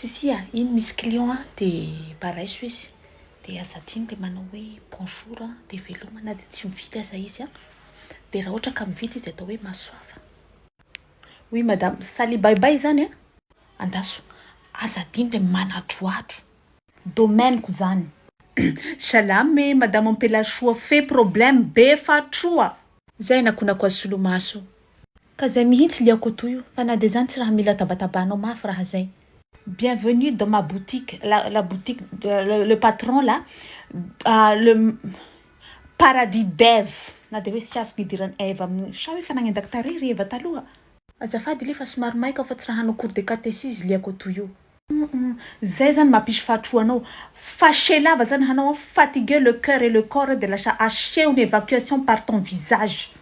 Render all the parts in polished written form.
Sisia, iny misy client de paraiso izy. De azadiny le manao hoe bonjour de veloma na de tsy mividy aza izy de raha ohatra ka mividy izy atao hoe masoava. Oui madame, sali bye zany andaso. Azadiny le manadroadro. Domaine-ko zany. Salame madame Ampelasoa fait problème be fatroa. Zay nakonako azy solomaso. Ka zay mihitsy liako toyo fa na de zany tsy raha mila tabatabanao mafy raha zay. Bienvenue dans ma boutique, la boutique, le patron là, le paradis d'Ève. Na de hoe sy azo fidirany Ève amin'ny sa hoe fanagnendak tariry Eva taloha. Azafady le fa somary maika fa tsy raha hanao cours de catéchisme liako toyo. Zay zany mampisy fahatroanao. Fâché lava zany hanao fatiguer le cœur et le corps de lasa hacher une évacuation par ton visage.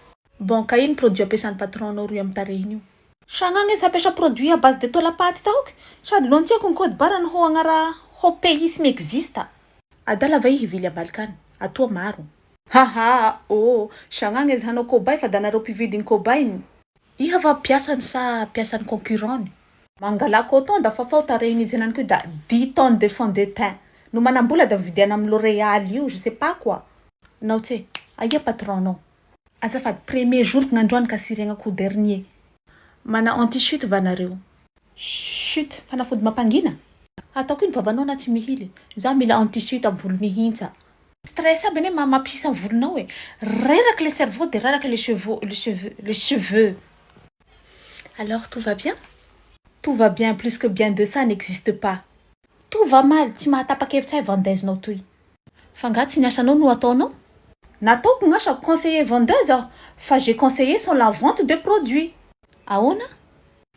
Bon, ka iny produit ampiasan'ny patron-nao roy amin'ny tarehiny io. Sagnagna izy ampiasa produit à base de tola paty taoky. Sady lontiako ny code barany ho agnara ho pays exista. Adala va hivily ambalikany. Atoa maro. Haha, oh, sagnagna izy hanao kobay fa danareo mpividiny kobayny. Iha va piasany sa piasany concurrent. Mangala coton da fa tarehiny izy henany ko da 10 tonnes de fond de teint. No manambola da vidiana amin'ny L'Oréal io, je sais pas quoi. Nao tse, aia patron nao. Azafady premier jour que ngandroany ka siregnako dernier. Mana anti-chute va nareo. Chute, fanafody mampangina. Ataoko iny vavanao na tsy mihily. Za mila anti-chute amin'ny volo mihintsa. Stress aby ane mamapisa amin'ny volonao e. Reraka le cerveau de reraka les cheveux. Alors tout va bien? Tout va bien, plus que bien de ça n'existe pas. Tout va mal, tsy mahatapa-kevitra ay vendaisinao toy. Fa nga tsy niasanao no ataonao? Nataoko ngasa conseiller vendeuse aho, fa j'ai conseillé sur la vente de produits. Ahoana?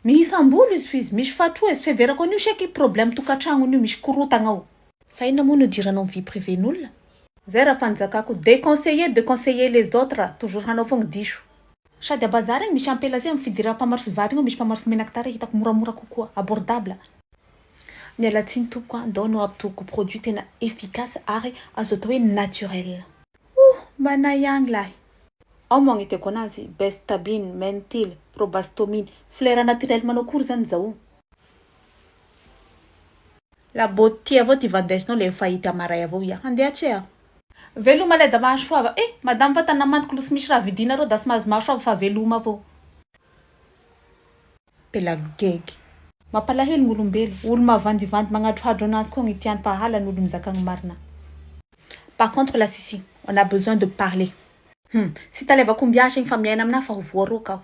Mihisam-bolo izy fizy, misy fatroa izy feverako an'io seky problème tokantragnon'io misy korotagna ao. Fa ina moa no diranao vie privée-n'olona? Zay raha fanjakako, de conseiller les autres, toujours hanao fogna diso. Sady a bazary misy ampela zay amin'ny fidira mpamarotsy vary misy mpamarotsy menaky tare hitako moramora kokoa, abordable. Mialatsiny tompoko andao no ampitoko produit tena efficace ary azo atao hoe naturel. Mana ihany lahy. Ao magniteko anazy, bestabine, mentil, probastomine, fleur naturel manao kory zany zao. La beauté avao ty vandaisinao le fahita maray avao ia. Handeha tse veloma le da mahasoava. Madame fa tanamantiko losy misy raha vidinareo da sy mahazo mahasoava fa veloma avao. Pelagegy. Mampalahelo gn'olombelo. Olo mavandivandy magnadrohadro anazy koa gny tiany pahala n'olo mizakagny marina. Par contre la Sissi, on a besoin de parler. Si t'alleva kumbiasha igny fa miaina amina fa ho voaroka.